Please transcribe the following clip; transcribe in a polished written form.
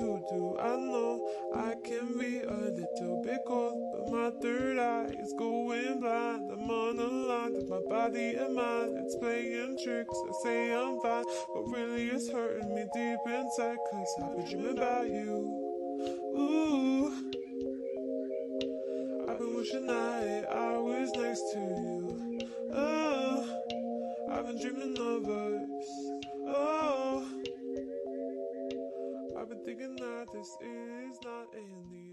to do. I know I can be a little bit cold, but my third eye is going blind. I'm on a line with my body and mind. It's playing tricks, I say I'm fine, but really it's hurting me deep inside, cause I've been dreaming about you. Ooh, I've been wishing I was next to you. Oh, I've been dreaming of us. Oh, I've been thinking that this is not in the